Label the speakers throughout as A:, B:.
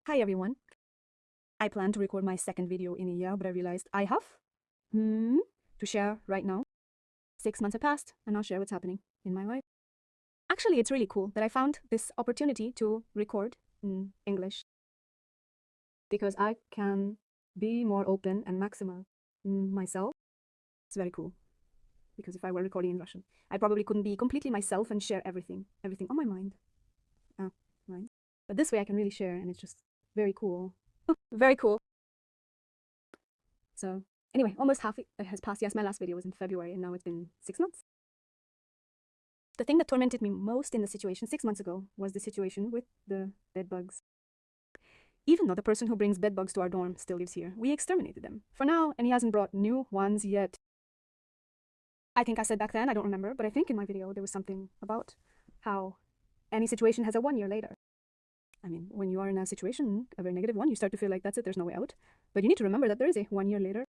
A: Hi everyone. I plan to record my second video in a year, but I realized I have to share right now. 6 months have passed, and I'll share what's happening in my life. Actually, it's really cool that I found this opportunity to record in English because I can be more open and maximal myself. It's very cool because if I were recording in Russian, I probably couldn't be completely myself and share everything on my mind. Right. But this way I can really share, and it's just very cool. Very cool. So anyway, almost half it has passed. Yes, my last video was in February, and now it's been 6 months. The thing that tormented me most in the situation 6 months ago was the situation with the bed bugs. Even though the person who brings bed bugs to our dorm still lives here, we exterminated them for now, and he hasn't brought new ones yet. I think I said back then, I don't remember, but I think in my video there was something about how any situation has a 1 year later. I mean, when you are in a situation, a very negative one, you start to feel like that's it, there's no way out. But you need to remember that there is a 1 year later,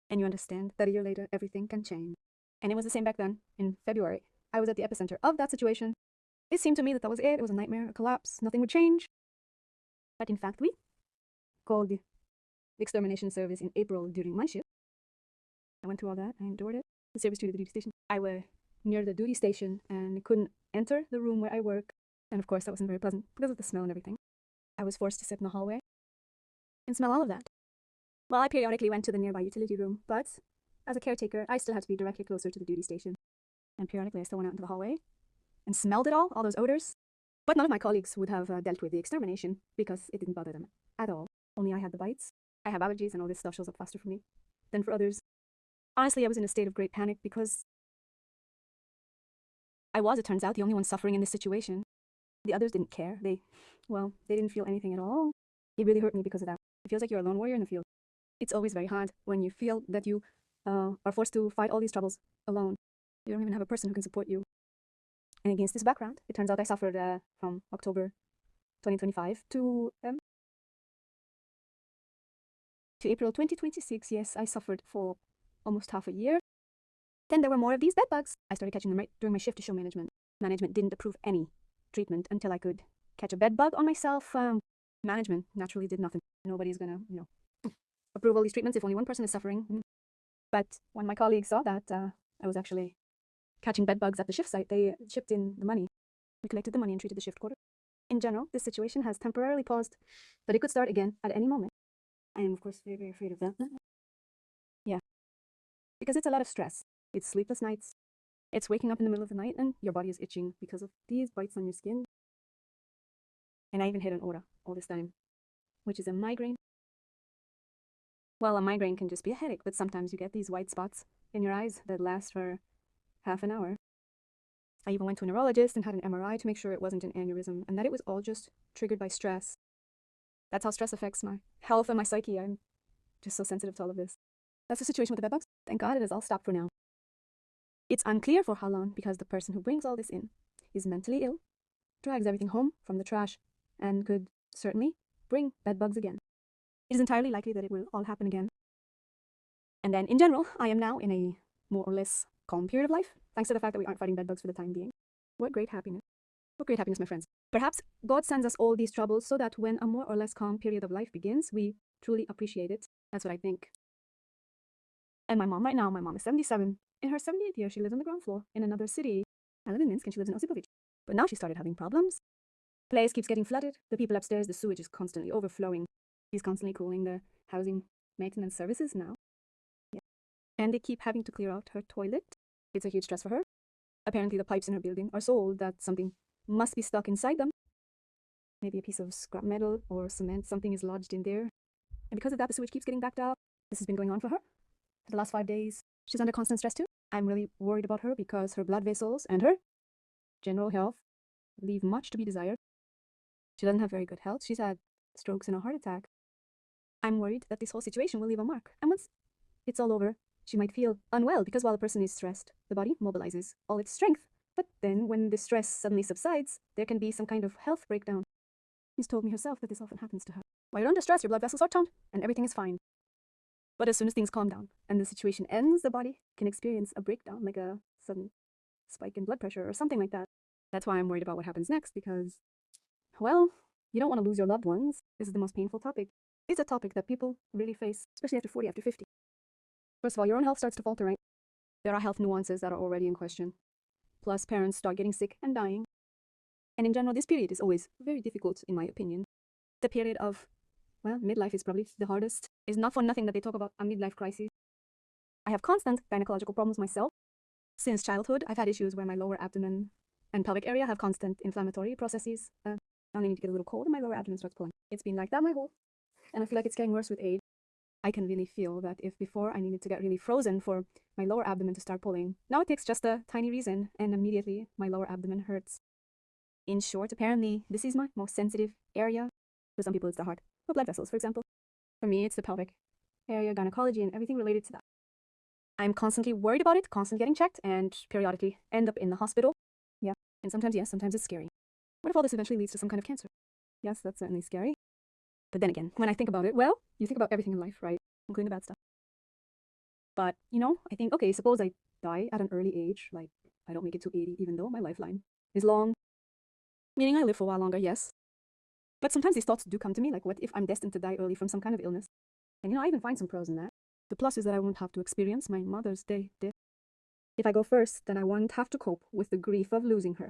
A: and you understand that a year later, everything can change. And it was the same back then, in February. I was at the epicenter of that situation. It seemed to me that was it. It was a nightmare, a collapse, nothing would change. But in fact, we called the extermination service in April during my shift. I went through all that, I endured it. The service treated the duty station. I was near the duty station and couldn't enter the room where I work. And of course, that wasn't very pleasant because of the smell and everything. I was forced to sit in the hallway and smell all of that. Well, I periodically went to the nearby utility room, but as a caretaker, I still had to be directly closer to the duty station. And periodically, I still went out into the hallway and smelled it all those odors. But none of my colleagues would have dealt with the extermination because it didn't bother them at all. Only I had the bites. I have allergies and all this stuff shows up faster for me than for others. Honestly, I was in a state of great panic because it turns out, the only one suffering in this situation. The others didn't care. They didn't feel anything at all. It really hurt me because of that. It feels like you're a lone warrior in the field. It's always very hard when you feel that you are forced to fight all these troubles alone. You don't even have a person who can support you. And against this background, it turns out I suffered from October 2025 to April 2026. Yes, I suffered for almost half a year. Then there were more of these bed bugs. I started catching them right during my shift to show management. Management didn't approve any treatment until I could catch a bed bug on myself. Management naturally did nothing. Nobody's gonna, approve all these treatments if only one person is suffering. But when my colleagues saw that I was actually catching bed bugs at the shift site, they shipped in the money. We collected the money and treated the shift quarter. In general, this situation has temporarily paused, but it could start again at any moment. I am, of course, very, very afraid of that. Yeah. Because it's a lot of stress. It's sleepless nights. It's waking up in the middle of the night and your body is itching because of these bites on your skin. And I even had an aura all this time, which is a migraine. Well, a migraine can just be a headache, but sometimes you get these white spots in your eyes that last for half an hour. I even went to a neurologist and had an MRI to make sure it wasn't an aneurysm and that it was all just triggered by stress. That's how stress affects my health and my psyche. I'm just so sensitive to all of this. That's the situation with the bedbugs. Thank God it has all stopped for now. It's unclear for how long because the person who brings all this in is mentally ill, drags everything home from the trash, and could certainly bring bedbugs again. It is entirely likely that it will all happen again. And then, in general, I am now in a more or less calm period of life, thanks to the fact that we aren't fighting bedbugs for the time being. What great happiness. What great happiness, my friends. Perhaps God sends us all these troubles so that when a more or less calm period of life begins, we truly appreciate it. That's what I think. And my mom right now, my mom is 77. In her 78th year, she lives on the ground floor in another city. I live in Minsk and she lives in Osipovich. But now she started having problems. The place keeps getting flooded. The people upstairs, the sewage is constantly overflowing. She's constantly calling the housing maintenance services now. Yeah. And they keep having to clear out her toilet. It's a huge stress for her. Apparently the pipes in her building are so old that something must be stuck inside them. Maybe a piece of scrap metal or cement, something is lodged in there. And because of that, the sewage keeps getting backed up. This has been going on for her for the last 5 days. She's under constant stress too. I'm really worried about her because her blood vessels and her general health leave much to be desired. She doesn't have very good health. She's had strokes and a heart attack. I'm worried that this whole situation will leave a mark. And once it's all over, she might feel unwell because while a person is stressed, the body mobilizes all its strength. But then when the stress suddenly subsides, there can be some kind of health breakdown. She's told me herself that this often happens to her. While you're under stress, your blood vessels are toned and everything is fine. But as soon as things calm down and the situation ends, the body can experience a breakdown, like a sudden spike in blood pressure or something like that. That's why I'm worried about what happens next because, well, You don't want to lose your loved ones. This is the most painful topic. It's a topic that people really face, especially after 40, after 50. First of all, your own health starts to falter, right? There are health nuances that are already in question. Plus, parents start getting sick and dying. And in general, this period is always very difficult, in my opinion. The period of, well, midlife is probably the hardest. It's not for nothing that they talk about a midlife crisis. I have constant gynecological problems myself. Since childhood, I've had issues where my lower abdomen and pelvic area have constant inflammatory processes. I only need to get a little cold and my lower abdomen starts pulling. It's been like that my whole, and I feel like it's getting worse with age. I can really feel that if before I needed to get really frozen for my lower abdomen to start pulling, now it takes just a tiny reason and immediately my lower abdomen hurts. In short, apparently, this is my most sensitive area. For some people, it's the heart or blood vessels, for example. For me, it's the pelvic area, gynecology, and everything related to that. I'm constantly worried about it, constantly getting checked, and periodically end up in the hospital. Yeah, and sometimes, yes, sometimes it's scary. What if all this eventually leads to some kind of cancer? Yes, that's certainly scary. But then again, when I think about it, well, you think about everything in life, right? Including the bad stuff. But, I think, okay, suppose I die at an early age, like I don't make it to 80, even though my lifeline is long. Meaning I live for a while longer, yes. But sometimes these thoughts do come to me, like what if I'm destined to die early from some kind of illness? And I even find some pros in that. The plus is that I won't have to experience my mother's day death. If I go first, then I won't have to cope with the grief of losing her.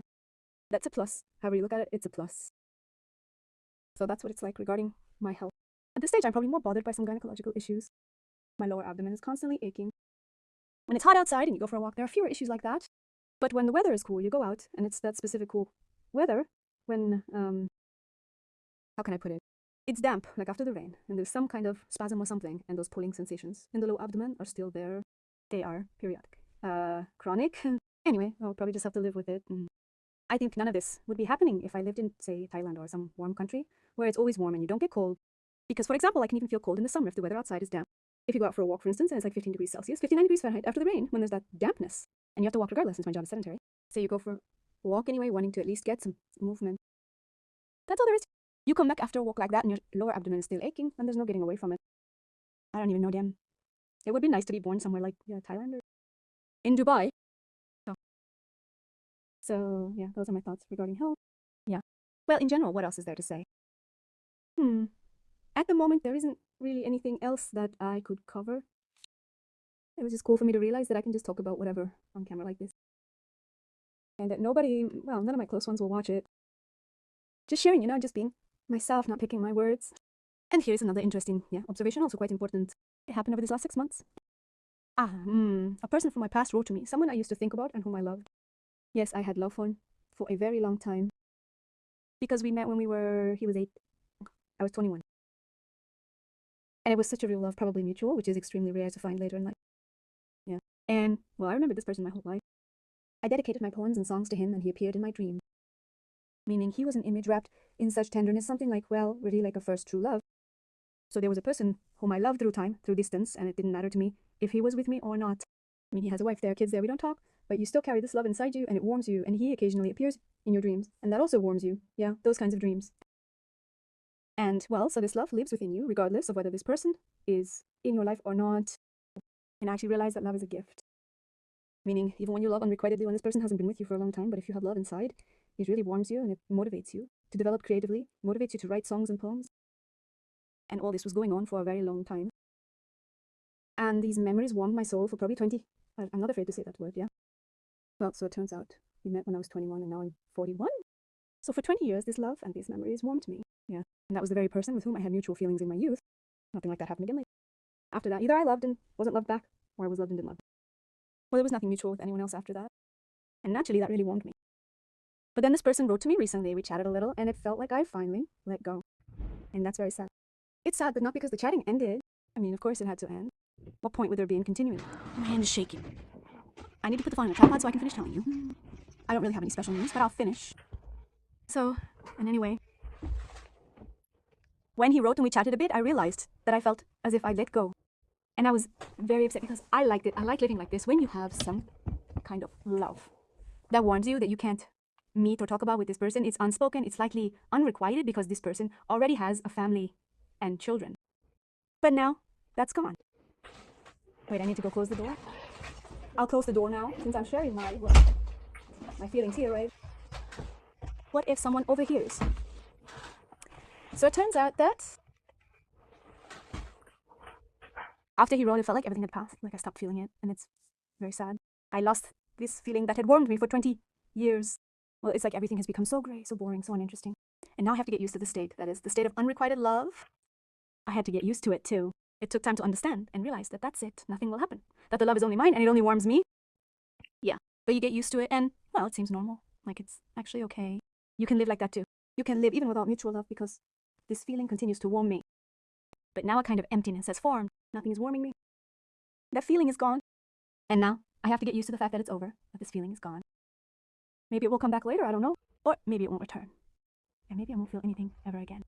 A: That's a plus. However you look at it, it's a plus. So that's what it's like regarding my health. At this stage, I'm probably more bothered by some gynecological issues. My lower abdomen is constantly aching. When it's hot outside and you go for a walk, there are fewer issues like that. But when the weather is cool, you go out, and it's that specific cool weather when, how can I put it? It's damp, like after the rain, and there's some kind of spasm or something, and those pulling sensations in the low abdomen are still there. They are periodic. Chronic. Anyway, I'll probably just have to live with it. And I think none of this would be happening if I lived in, say, Thailand or some warm country where it's always warm and you don't get cold. Because, for example, I can even feel cold in the summer if the weather outside is damp. If you go out for a walk, for instance, and it's like 15 degrees Celsius, 59 degrees Fahrenheit after the rain, when there's that dampness, and you have to walk regardless since my job is sedentary. So you go for a walk anyway, wanting to at least get some movement. That's all there is. You come back after a walk like that and your lower abdomen is still aching, and there's no getting away from it. I don't even know them. It would be nice to be born somewhere like Thailand or in Dubai. So yeah, those are my thoughts regarding health. Yeah. Well, in general, what else is there to say? At the moment, there isn't really anything else that I could cover. It was just cool for me to realize that I can just talk about whatever on camera like this. And that nobody, well, none of my close ones will watch it. Just sharing, just being myself, not picking my words. And here's another interesting, observation, also quite important. It happened over these last 6 months. A person from my past wrote to me, someone I used to think about and whom I loved. Yes, I had love for a very long time. Because we met when he was 8, I was 21. And it was such a real love, probably mutual, which is extremely rare to find later in life. Yeah. And, well, I remember this person my whole life. I dedicated my poems and songs to him, and he appeared in my dream. Meaning he was an image wrapped in such tenderness, something like, well, really like a first true love. So there was a person whom I loved through time, through distance, and it didn't matter to me if he was with me or not. I mean, he has a wife there, kids there, we don't talk, but you still carry this love inside you, and it warms you, and he occasionally appears in your dreams, and that also warms you. Yeah, those kinds of dreams. And, well, so this love lives within you, regardless of whether this person is in your life or not. And I actually realize that love is a gift. Meaning, even when you love unrequitedly, when this person hasn't been with you for a long time, but if you have love inside, it really warms you and it motivates you to develop creatively, motivates you to write songs and poems. And all this was going on for a very long time. And these memories warmed my soul for probably 20. I'm not afraid to say that word, yeah? Well, so it turns out we met when I was 21 and now I'm 41. So for 20 years, this love and these memories warmed me. Yeah. And that was the very person with whom I had mutual feelings in my youth. Nothing like that happened again later. After that, either I loved and wasn't loved back, or I was loved and didn't love. Well, there was nothing mutual with anyone else after that. And naturally, that really warmed me. But then this person wrote to me recently, we chatted a little, and it felt like I finally let go. And that's very sad. It's sad, but not because the chatting ended. I mean, of course it had to end. What point would there be in continuing? My hand is shaking. I need to put the phone on a tripod so I can finish telling you. I don't really have any special news, but I'll finish. So, and anyway, when he wrote and we chatted a bit, I realized that I felt as if I let go. And I was very upset because I liked it. I like living like this when you have some kind of love that warns you that you can't meet or talk about with this person. It's unspoken. It's likely unrequited because this person already has a family and children. But now, that's gone. Wait, I need to go close the door. I'll close the door now since I'm sharing my feelings here, right? What if someone overhears? So it turns out that after he wrote, it felt like everything had passed. Like I stopped feeling it, and it's very sad. I lost this feeling that had warmed me for 20 years. Well, it's like everything has become so grey, so boring, so uninteresting. And now I have to get used to the state. That is the state of unrequited love. I had to get used to it too. It took time to understand and realize that that's it. Nothing will happen. That the love is only mine and it only warms me. Yeah, but you get used to it and, well, it seems normal. Like it's actually okay. You can live like that too. You can live even without mutual love because this feeling continues to warm me. But now a kind of emptiness has formed. Nothing is warming me. That feeling is gone. And now I have to get used to the fact that it's over, that this feeling is gone. Maybe it will come back later, I don't know. Or maybe it won't return. And maybe I won't feel anything ever again.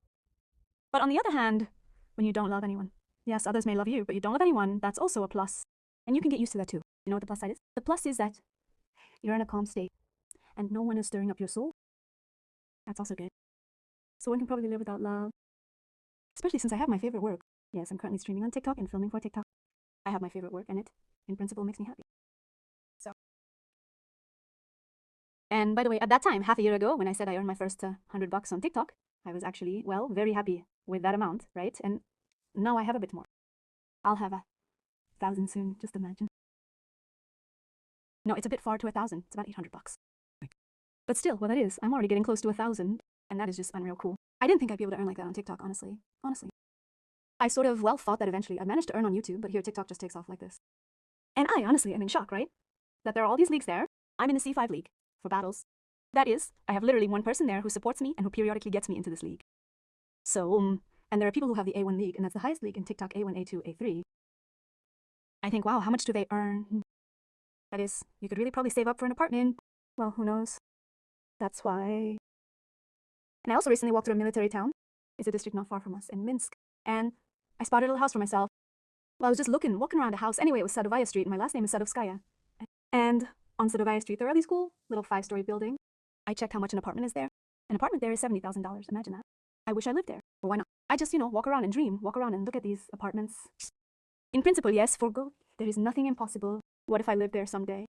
A: But on the other hand, when you don't love anyone, yes, others may love you, but you don't love anyone, that's also a plus. And you can get used to that too. You know what the plus side is? The plus is that you're in a calm state and no one is stirring up your soul. That's also good. So one can probably live without love. Especially since I have my favorite work. Yes, I'm currently streaming on TikTok and filming for TikTok. I have my favorite work and it, in principle, makes me happy. So. And by the way, at that time, half a year ago, when I said I earned my first $100 on TikTok, I was actually, well, very happy with that amount, right? And now I have a bit more. I'll have 1,000 soon, just imagine. No, it's a bit far to 1,000. It's about $800. But still, what that is, I'm already getting close to 1,000, and that is just unreal cool. I didn't think I'd be able to earn like that on TikTok, honestly. I sort of, well, thought that eventually I'd manage to earn on YouTube, but here TikTok just takes off like this. And I honestly am in shock, right? That there are all these leagues there. I'm in the C5 league for battles. That is, I have literally one person there who supports me and who periodically gets me into this league. So, and there are people who have the A1 league, and that's the highest league in TikTok, A1, A2, A3. I think, wow, how much do they earn? That is, you could really probably save up for an apartment. Well, who knows? That's why. And I also recently walked through a military town. It's a district not far from us in Minsk. And I spotted a little house for myself. Well, I was just walking around a house. Anyway, it was Sadovaya Street, and my last name is Sadovskaya. And on Sadovaya Street, there are these cool little 5-story buildings. I checked how much an apartment is there. An apartment there is $70,000. Imagine that. I wish I lived there. But why not? I just, walk around and dream. Walk around and look at these apartments. In principle, yes, for good. There is nothing impossible. What if I live there someday?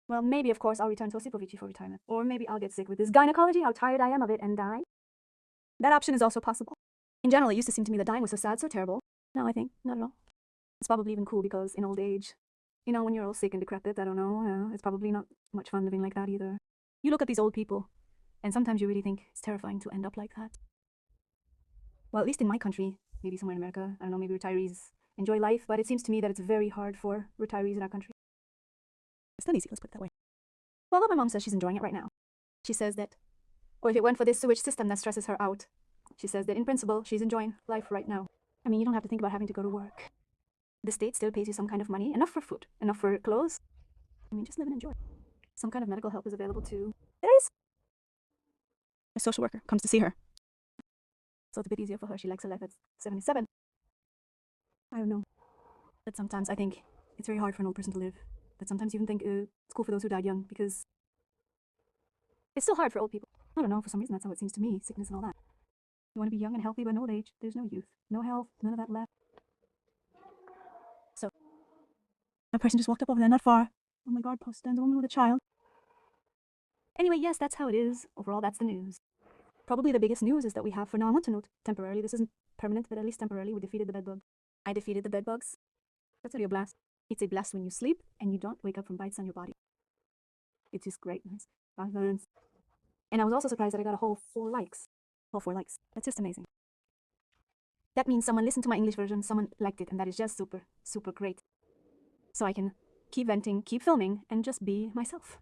A: Well, maybe, of course, I'll return to Osipovici for retirement. Or maybe I'll get sick with this gynecology, how tired I am of it, and die. That option is also possible. In general, it used to seem to me that dying was so sad, so terrible. No, I think, not at all. It's probably even cool because in old age, when you're all sick and decrepit, I don't know, it's probably not much fun living like that either. You look at these old people, and sometimes you really think it's terrifying to end up like that. Well, at least in my country, maybe somewhere in America, I don't know, maybe retirees enjoy life, but it seems to me that it's very hard for retirees in our country. It's still easy, let's put it that way. Well, my mom says she's enjoying it right now. She says that, or if it weren't for this sewage system that stresses her out, she says that in principle, she's enjoying life right now. I mean, you don't have to think about having to go to work. The state still pays you some kind of money, enough for food, enough for clothes. I mean, just live and enjoy. Some kind of medical help is available too. There is. A social worker comes to see her. So it's a bit easier for her. She likes her life at 77. I don't know. But sometimes I think it's very hard for an old person to live. But sometimes you even think it's cool for those who died young because it's still hard for old people. I don't know, for some reason that's how it seems to me, sickness and all that. You want to be young and healthy, but in old age, there's no youth, no health, none of that left. So, a person just walked up over there, not far. Oh my god, post stands a woman with a child. Anyway, yes, that's how it is. Overall, that's the news. Probably the biggest news is that we have, for now, I want to note, temporarily, this isn't permanent, but at least temporarily, we defeated the bedbug. I defeated the bedbugs. That's a real blast. It's a blast when you sleep and you don't wake up from bites on your body. It's just great. And I was also surprised that I got a whole 4 likes. Whole 4 likes. That's just amazing. That means someone listened to my English version, someone liked it, and that is just super, super great. So I can keep venting, keep filming, and just be myself.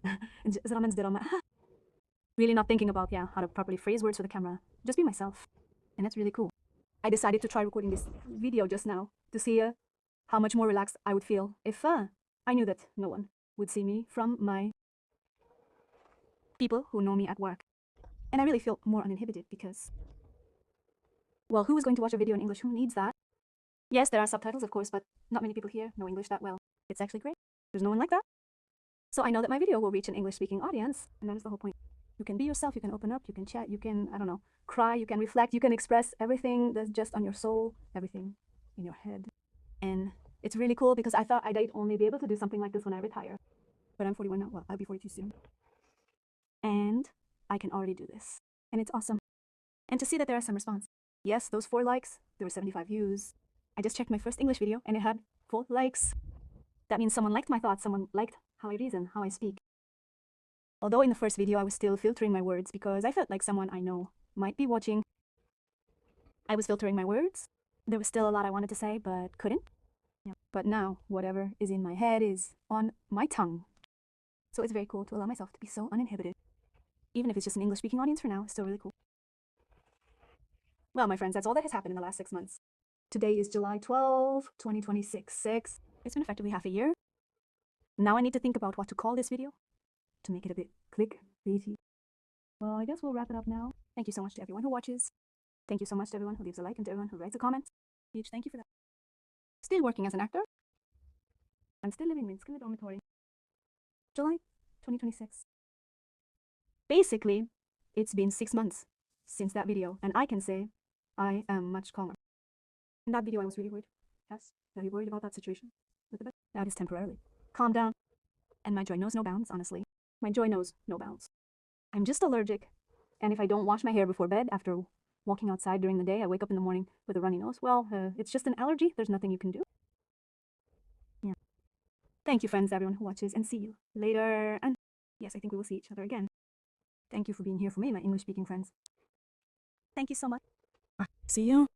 A: Really not thinking about, how to properly phrase words for the camera. Just be myself. And that's really cool. I decided to try recording this video just now to see how much more relaxed I would feel if I knew that no one would see me from my people who know me at work. And I really feel more uninhibited because, well, who is going to watch a video in English? Who needs that? Yes, there are subtitles, of course, but not many people here know English that well. It's actually great. There's no one like that. So I know that my video will reach an English-speaking audience, and that is the whole point. You can be yourself, you can open up, you can chat, you can, I don't know, cry, you can reflect, you can express everything that's just on your soul, everything in your head. And it's really cool because I thought I'd only be able to do something like this when I retire. But I'm 41 now. Well, I'll be 42 soon. And I can already do this. And it's awesome. and to see that there are some response. Yes, those 4 likes, there were 75 views. I just checked my first English video and it had 4 likes. That means someone liked my thoughts, someone liked how I reason, how I speak. Although in the first video I was still filtering my words because I felt like someone I know might be watching. I was filtering my words. There was still a lot I wanted to say but couldn't. Yeah. But now, whatever is in my head is on my tongue. So it's very cool to allow myself to be so uninhibited. Even if it's just an English-speaking audience for now, it's still really cool. Well, my friends, that's all that has happened in the last 6 months. Today is July 12, 2026. It's been effectively half a year. Now I need to think about what to call this video to make it a bit clickbaity. Well, I guess we'll wrap it up now. Thank you so much to everyone who watches. Thank you so much to everyone who leaves a like and to everyone who writes a comment. Huge thank you for that. Still working as an actor. I'm still living in Minsk in the dormitory. July 2026. Basically, it's been 6 months since that video, and I can say I am much calmer. In that video, I was really worried. Yes, very worried about that situation with the bed. That is temporarily. Calm down. And my joy knows no bounds, honestly. My joy knows no bounds. I'm just allergic, and if I don't wash my hair before bed after walking outside during the day, I wake up in the morning with a runny nose. Well, it's just an allergy. There's nothing you can do. Yeah. Thank you, friends, everyone who watches, and see you later. And yes, I think we will see each other again. Thank you for being here for me, my English-speaking friends. Thank you so much. See you.